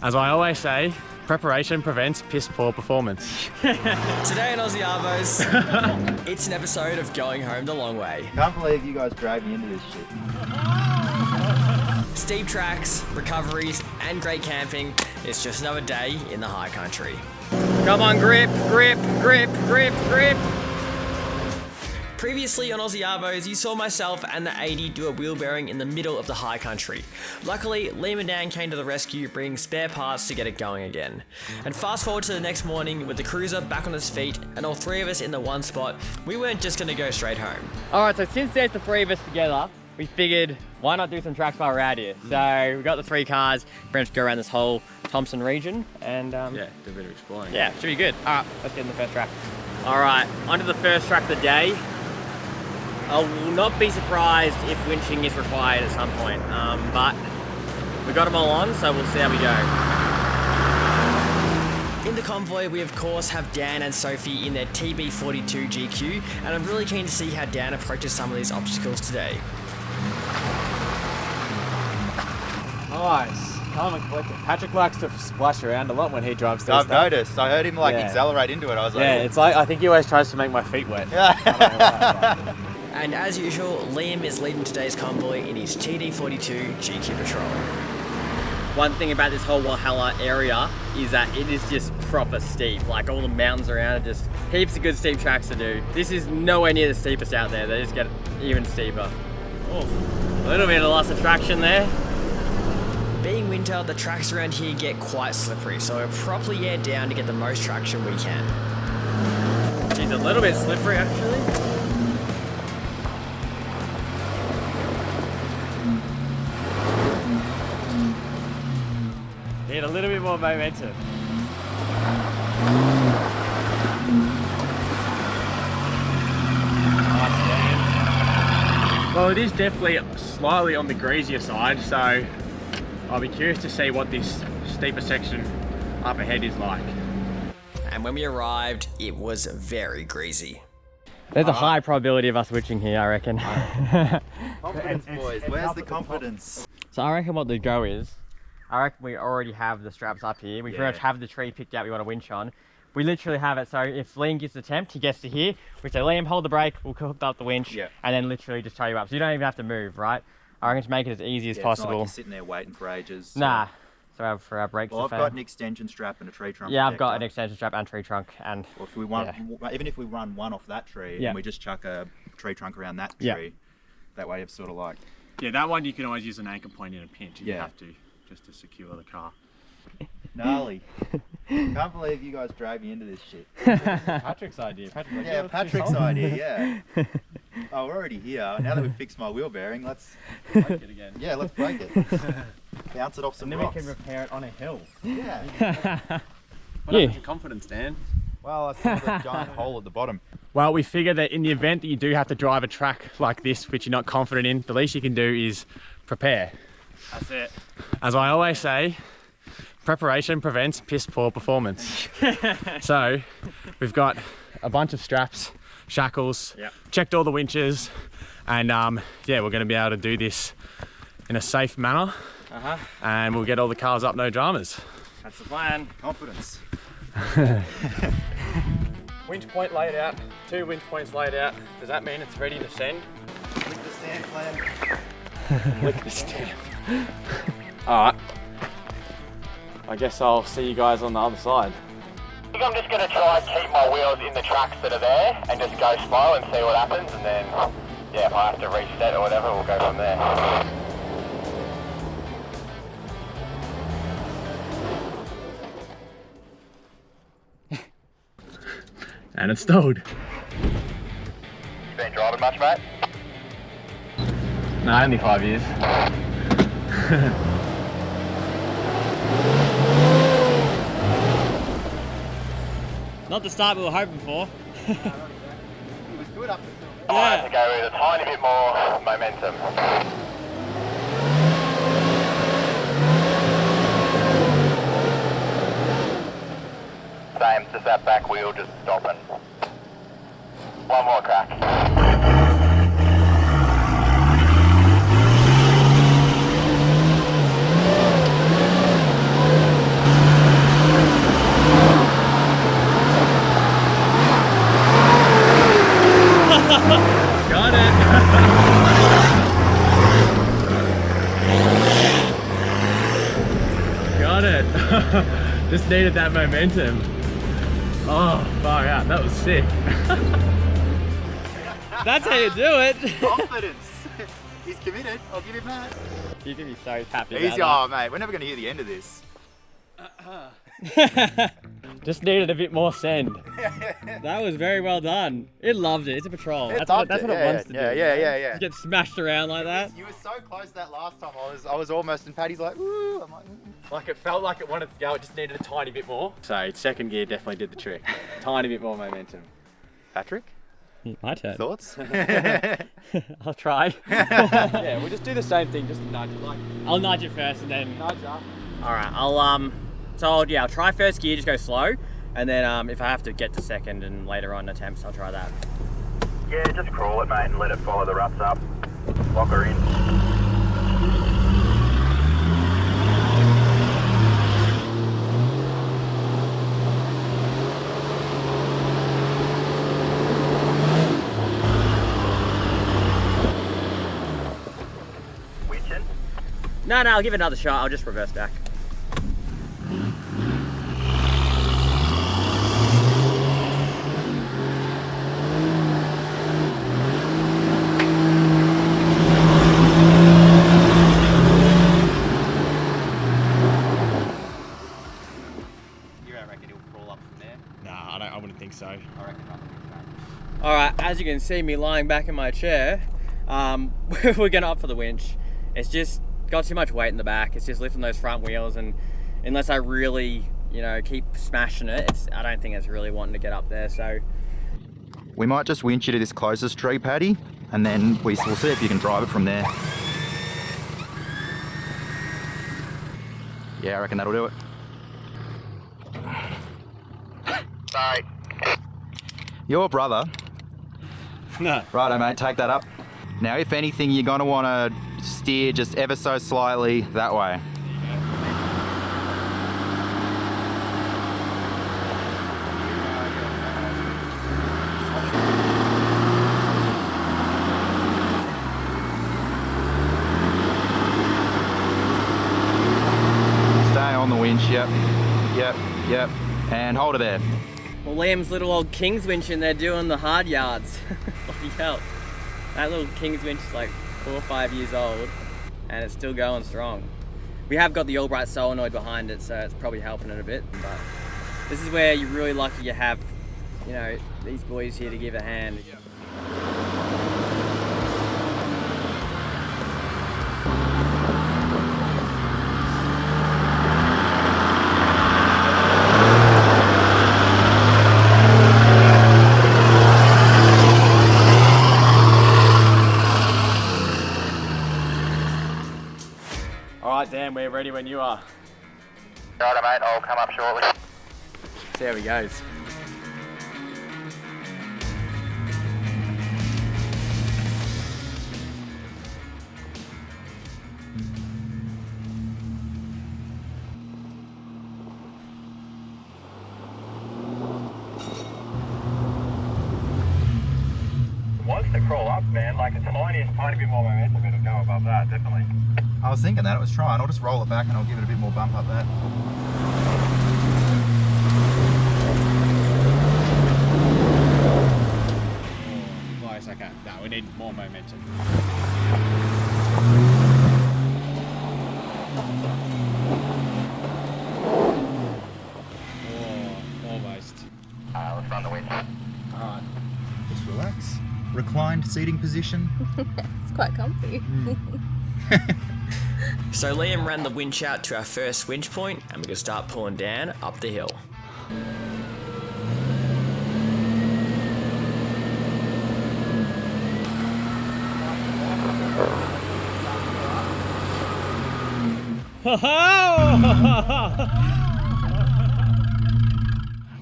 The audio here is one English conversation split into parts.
As I always say, preparation prevents piss poor performance. Today on Aussie Arvos, it's an episode of going home the long way. Can't believe you guys dragged me into this shit. Steep tracks, recoveries, and great camping. It's just another day in the high country. Come on, grip, grip, grip, grip, grip. Previously on Aussie Arvos, you saw myself and the 80 do a wheel bearing in the middle of the high country. Luckily, Liam and Dan came to the rescue, bringing spare parts to get it going again. And fast forward to the next morning with the cruiser back on its feet and all three of us in the one spot, we weren't just going to go straight home. Alright, so since there's the three of us together, we figured why not do some tracks while we're out here. So we got the three cars, we're going to go around this whole Thompson region and Yeah, do a bit of exploring. yeah, should be good. Alright, let's get in the first track. Alright, onto the first track of the day. I will not be surprised if winching is required at some point, but we got them all on, so we'll see how we go. In the convoy, we of course have Dan and Sophie in their TB42 GQ, and I'm really keen to see how Dan approaches some of these obstacles today. Nice. Calm and collected. Patrick likes to splash around a lot when he drives these. I've noticed. I heard him like accelerate into it. I was like, yeah, it's like, I think he always tries to make my feet wet. yeah. And as usual, Liam is leading today's convoy in his TD42 GQ Patrol. One thing about this whole Walhalla area is that it is just proper steep. Like all the mountains around it, just heaps of good steep tracks to do. This is nowhere near the steepest out there. They just get even steeper. Oh, a little bit of loss of traction there. Being winter, the tracks around here get quite slippery, so we're properly aired down to get the most traction we can. She's a little bit slippery actually. Need a little bit more momentum. Well, it is definitely slightly on the greasier side, so I'll be curious to see what this steeper section up ahead is like. And when we arrived, it was very greasy. There's a high probability of us witching here, I reckon. Confidence, boys. Where's the confidence? So I reckon what the go is, I reckon we already have the straps up here. We pretty much have the tree picked out we want to winch on. We literally have it, so if Liam gets the tempt, he gets to here. We say, Liam, hold the brake, we'll hook up the winch, and then literally just tie you up. So you don't even have to move, right? I reckon to make it as easy as possible. It's not like you're sitting there waiting for ages. Nah. So for our brakes. Well, I've got an extension strap and a tree trunk. Yeah, I've got an extension strap and tree trunk, and or if we want, even if we run one off that tree and we just chuck a tree trunk around that tree, that way it's sort of like. Yeah, that one you can always use an anchor point in a pinch if you have to, just to secure the car. Gnarly. Can't believe you guys dragged me into this shit. Patrick's idea. Patrick's idea, yeah. Oh, we're already here. Now that we've fixed my wheel bearing, let's break it again. Yeah, let's break it. Bounce it off some rocks. And then we can repair it on a hill. Yeah. What happened to confidence, Dan? Well, I saw the giant hole at the bottom. Well, we figure that in the event that you do have to drive a track like this, which you're not confident in, the least you can do is prepare. That's it. As I always say, preparation prevents piss poor performance. So we've got a bunch of straps, shackles, checked all the winches, and yeah, we're going to be able to do this in a safe manner, and we'll get all the cars up, no dramas. That's the plan. Confidence. Winch point laid out, 2 winch points laid out. Does that mean it's ready to send? Lick the stamp, Clem. Lick the stamp. Alright. I guess I'll see you guys on the other side. I think I'm just going to try and keep my wheels in the tracks that are there and just go slow and see what happens, and then, yeah, if I have to reset or whatever, we'll go from there. And it's stowed. You been driving much, mate? No, only 5 years. Not the start we were hoping for. It was good up until. I have to go with a tiny bit more momentum. Same, just that back wheel just stopping. One more crack. got it. Just needed that momentum. Oh, far out. That was sick. That's how you do it. Confidence. He's committed. I'll give him that. You're gonna be so happy. Easy, oh mate. We're never gonna hear the end of this. Just needed a bit more send. That was very well done. It loved it. It's a patrol. That's what it wants to do. Yeah. Get smashed around like that. You were so close that last time. I was almost, and Paddy's like, woo. I'm like, Like it felt like it wanted to go, it just needed a tiny bit more. So second gear definitely did the trick. Tiny bit more momentum. Patrick, My turn. thoughts? I'll try. Yeah, we'll just do the same thing, just nudge it like I'll nudge it first and then. nudge up. All right. I'll I'll try first gear, just go slow, and then if I have to get to second and later on attempts, I'll try that. Yeah, just crawl it, mate, and let it follow the ruts up. Lock her in. Winching. No, I'll give it another shot. I'll just reverse back. I wouldn't think so. I reckon not. All right, as you can see me lying back in my chair, we're going up for the winch. It's just got too much weight in the back. It's just lifting those front wheels, and unless I really, keep smashing it, I don't think it's really wanting to get up there. So We might just winch you to this closest tree, Paddy, and then we'll see if you can drive it from there. Yeah, I reckon that'll do it. Sorry. Your brother. No. Righto, mate, take that up. Now, if anything, you're gonna wanna steer just ever so slightly that way. Stay on the winch, yep, and hold it there. well, Liam's little old King's winch in there doing the hard yards. Bloody hell. That little King's winch is like 4 or 5 years old and it's still going strong. We have got the Albright solenoid behind it, so it's probably helping it a bit, but this is where you're really lucky you have, these boys here to give a hand. Alright Dan, we're ready when you are. Righto, mate, I'll come up shortly. See how he goes. Wants to crawl up, man, like a tiny bit more momentum, it'll go above that, definitely. I was thinking that, it was trying. I'll just roll it back and I'll give it a bit more bump up that. Close, okay. No, we need more momentum. Oh, almost. Let's run the winch. Alright. Just relax. Reclined seating position. It's quite comfy. So Liam ran the winch out to our first winch point and we're going to start pulling down up the hill.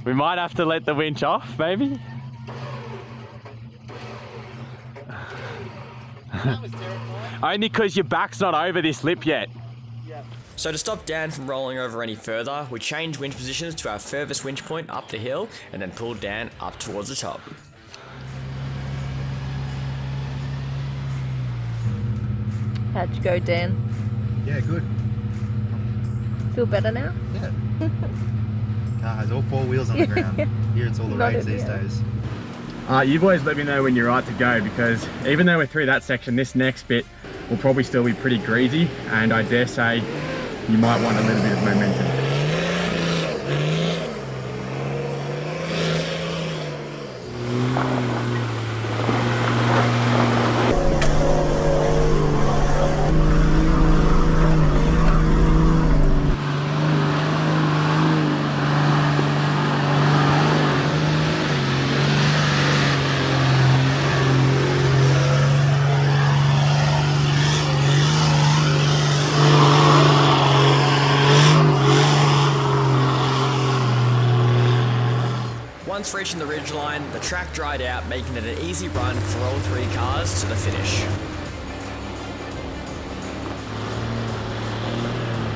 We might have to let the winch off, maybe? Only because your back's not over this lip yet. So to stop Dan from rolling over any further, we changed winch positions to our furthest winch point up the hill and then pulled Dan up towards the top. How'd you go, Dan? Yeah, good. Feel better now? Yeah. Car has all 4 wheels on the ground. Here it's all the Not roads it, these yeah. days. You boys let me know when you're right to go, because even though we're through that section, this next bit will probably still be pretty greasy, and I dare say you might want a little bit of momentum. Once reaching the ridgeline, the track dried out, making it an easy run for all 3 cars to the finish.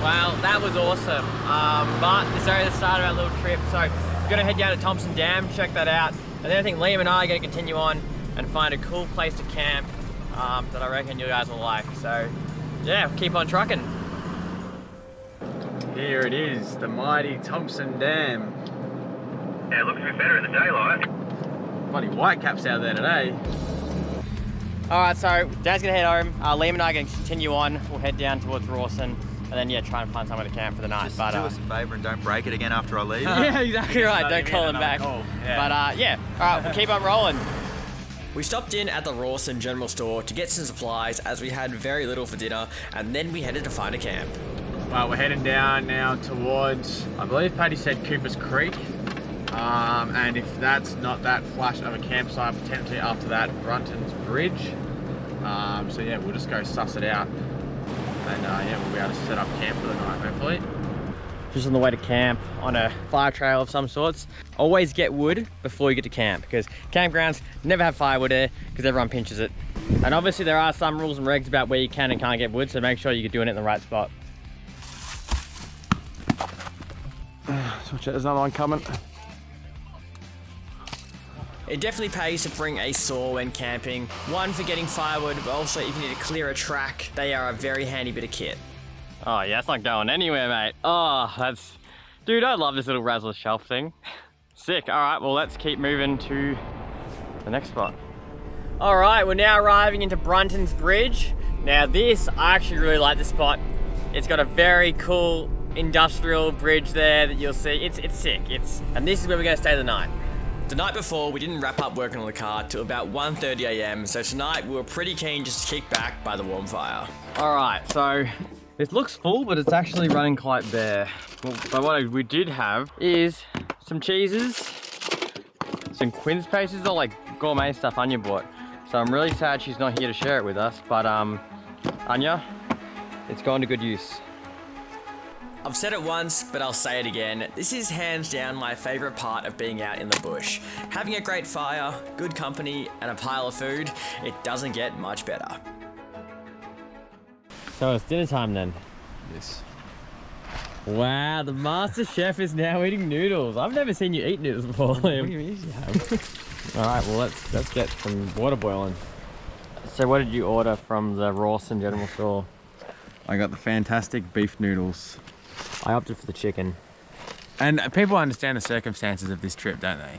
Well, that was awesome. But it's only the start of our little trip, so we're gonna head down to Thompson Dam, check that out. And then I think Liam and I are gonna continue on and find a cool place to camp that I reckon you guys will like. So yeah, keep on trucking. Here it is, the mighty Thompson Dam. Yeah, it looks a bit better in the daylight. Bloody whitecaps out there today. Alright, so Dad's gonna head home. Liam and I are gonna continue on. We'll head down towards Rawson and then yeah, try and find somewhere to camp for the night. Just but do us a favour and don't break it again after I leave. yeah, exactly right. Don't call him back. Yeah. But yeah, alright, we'll keep on rolling. We stopped in at the Rawson General Store to get some supplies as we had very little for dinner, and then we headed to find a camp. Well, we're heading down now towards, I believe Paddy said Cooper's Creek. And if that's not that flash of a campsite, potentially after that, Brunton's Bridge. So yeah, we'll just go suss it out. And yeah, we'll be able to set up camp for the night, hopefully. Just on the way to camp on a fire trail of some sorts. Always get wood before you get to camp, because campgrounds never have firewood there because everyone pinches it. And obviously there are some rules and regs about where you can and can't get wood, so make sure you're doing it in the right spot. Switch out, there's another one coming. It definitely pays to bring a saw when camping. One for getting firewood, but also if you need to clear a track, they are a very handy bit of kit. Oh yeah, it's not going anywhere, mate. Oh, that's... Dude, I love this little Razzle shelf thing. Sick. All right, well, let's keep moving to the next spot. All right, we're now arriving into Brunton's Bridge. Now this, I actually really like this spot. It's got a very cool industrial bridge there that you'll see. It's sick. And this is where we're gonna stay the night. The night before, we didn't wrap up working on the car till about 1:30 AM, so tonight we were pretty keen just to kick back by the warm fire. All right, so it looks full, but it's actually running quite bare. Well, but what we did have is some cheeses, some Quince pasties, all like gourmet stuff Anya bought. So I'm really sad she's not here to share it with us, but Anya, it's gone to good use. I've said it once, but I'll say it again. This is hands down my favourite part of being out in the bush. Having a great fire, good company, and a pile of food, it doesn't get much better. So it's dinner time then? Yes. Wow, the master chef is now eating noodles. I've never seen you eat noodles before, Liam. What do you mean you have? All right, well let's get some water boiling. So what did you order from the Rawson General Store? I got the fantastic beef noodles. I opted for the chicken. And people understand the circumstances of this trip, don't they?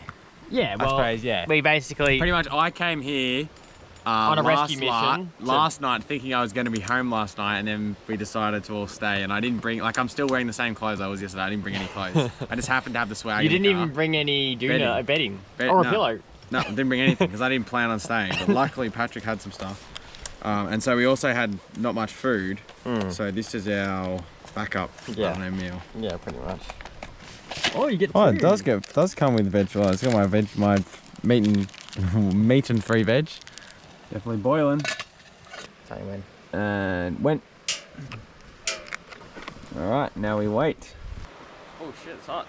Yeah, well, I suppose, yeah. We basically... Pretty much, I came here on a rescue mission. Last night, thinking I was going to be home last night, and then we decided to all stay. And I didn't bring, like, I'm still wearing the same clothes I was yesterday. I didn't bring any clothes. I just happened to have the swag. You didn't even bring any bedding or a pillow. No, I didn't bring anything because I didn't plan on staying. But luckily, Patrick had some stuff. And so we also had not much food. So this is our backup meal. Yeah, pretty much. Oh, you get food. Oh, it does come with veg. Well, it's got my meat and free veg. Definitely boiling. Tell you when. And went. All right, now we wait. Oh shit, it's hot.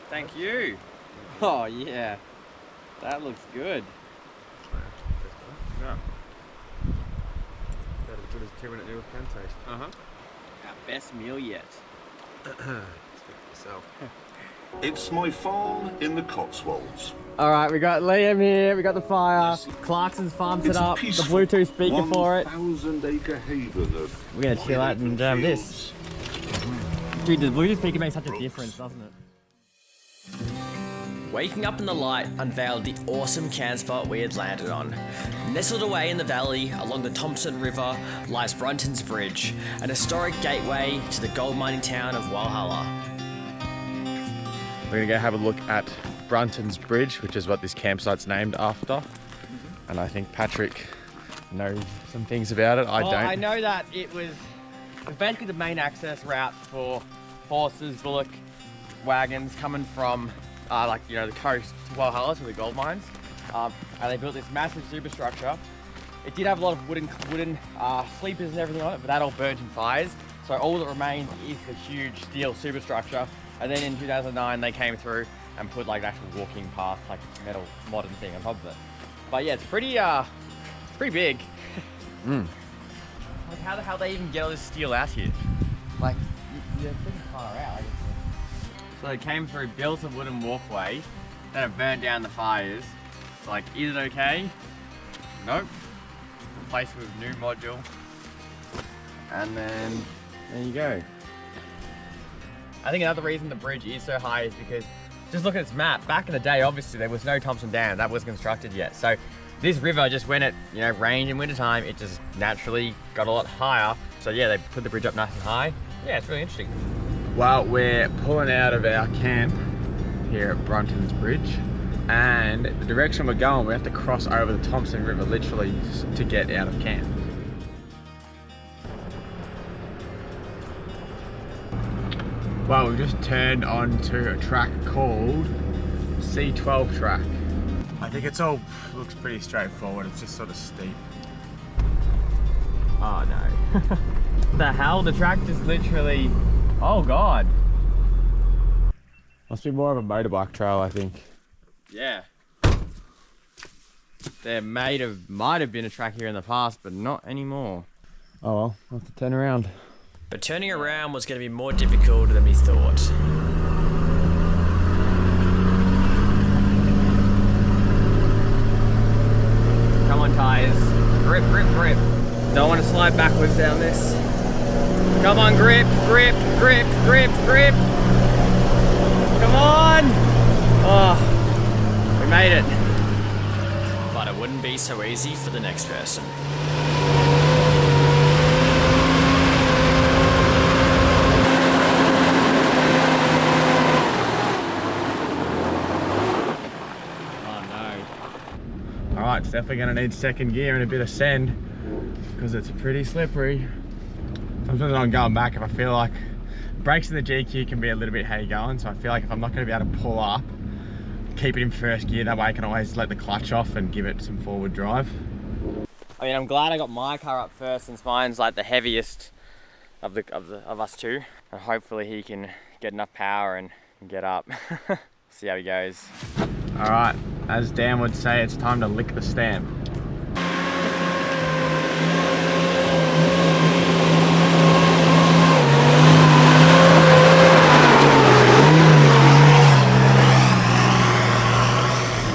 Thank you. Oh yeah, that looks good. Yeah. About as good as 2-minute noodle can taste. Our best meal yet. It's my farm in the Cotswolds. All right, we got Liam here. We got the fire. Yes. Clarkson's farm set up. The Bluetooth speaker for it. 1,000-acre haven of we're gonna chill out and this. Dude, the Bluetooth speaker makes such a difference, doesn't it? Waking up in the light unveiled the awesome camp spot we had landed on. Nestled away in the valley along the Thompson River lies Brunton's Bridge, an historic gateway to the gold mining town of Walhalla. We're gonna go have a look at Brunton's Bridge, which is what this campsite's named after. And I think Patrick knows some things about it. I don't. I know that it was basically the main access route for horses, bullock wagons coming from the coast to Walhalla, to the gold mines. And they built this massive superstructure. It did have a lot of wooden sleepers and everything on it, but that all burnt in fires. So all that remains is the huge steel superstructure. And then in 2009, they came through and put like an actual walking path, like metal modern thing on top of it. But yeah, it's pretty big. Like how the hell they even get all this steel out here? Like, they're pretty far out. Like, so they came through, built a wooden walkway, then it burned down the fires. So like, is it okay? Nope. Replaced with new module. And then, there you go. I think another reason the bridge is so high is because, just look at its map. Back in the day, obviously, there was no Thompson Dam. That wasn't constructed yet. So this river, just when it rained in wintertime, it just naturally got a lot higher. So yeah, they put the bridge up nice and high. Yeah, it's really interesting. Well, we're pulling out of our camp here at Brunton's Bridge, and the direction we're going, we have to cross over the Thompson River literally to get out of camp. Well, we've just turned onto a track called C12 track. I think looks pretty straightforward. It's just sort of steep. Oh no. The hell? The track just literally... Oh god. Must be more of a motorbike trail, I think. Yeah. There might have been a track here in the past, but not anymore. Oh well, we'll have to turn around. But turning around was going to be more difficult than we thought. Come on, tyres. Grip, grip, grip. Don't want to slide backwards down this. Come on, grip, grip, grip, grip, grip. Come on. Oh, we made it. But it wouldn't be so easy for the next person. Alright, it's definitely going to need second gear and a bit of send because it's pretty slippery. Sometimes I'm going back if I feel like brakes in the GQ can be a little bit heavy going, so I feel like if I'm not going to be able to pull up, keep it in first gear, that way I can always let the clutch off and give it some forward drive. I mean, I'm glad I got my car up first since mine's like the heaviest of us two, and hopefully he can get enough power and get up. See how he goes. Alright, as Dan would say, it's time to lick the stamp.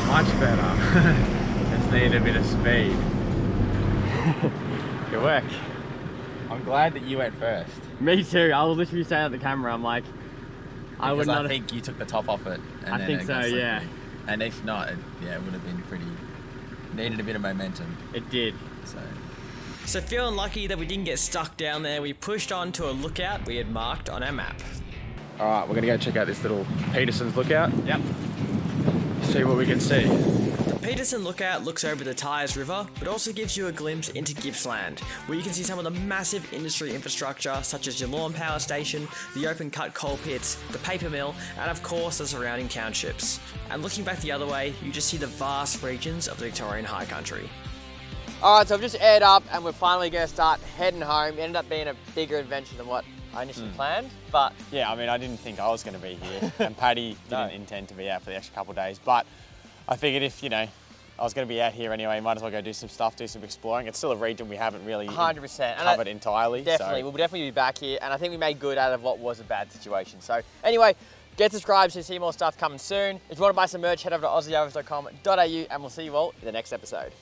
Much better. Just need a bit of speed. Good work. I'm glad that you went first. Me too. I was literally saying at the camera, I'm like, I would not. I think you took the top off it. And I think so, yeah. And if not, it would have been pretty. Needed a bit of momentum. It did. So feeling lucky that we didn't get stuck down there, we pushed on to a lookout we had marked on our map. Alright, we're gonna go check out this little Peterson's lookout. Yep. See what we can see. The Peterson Lookout looks over the Tyres River, but also gives you a glimpse into Gippsland, where you can see some of the massive industry infrastructure such as your lawn power station, the open cut coal pits, the paper mill, and of course the surrounding townships. And looking back the other way, you just see the vast regions of the Victorian High Country. Alright, so I've just aired up and we're finally going to start heading home. It ended up being a bigger adventure than what I initially planned, but... Yeah, I mean, I didn't think I was going to be here, and Paddy didn't intend to be out for the extra couple of days, but I figured if, I was going to be out here anyway, might as well go do some stuff, do some exploring. It's still a region we haven't really 100%. covered entirely. Definitely, so. we'll definitely be back here, and I think we made good out of what was a bad situation. So anyway, get subscribed to see more stuff coming soon. If you want to buy some merch, head over to aussiearvos.com.au, and we'll see you all in the next episode.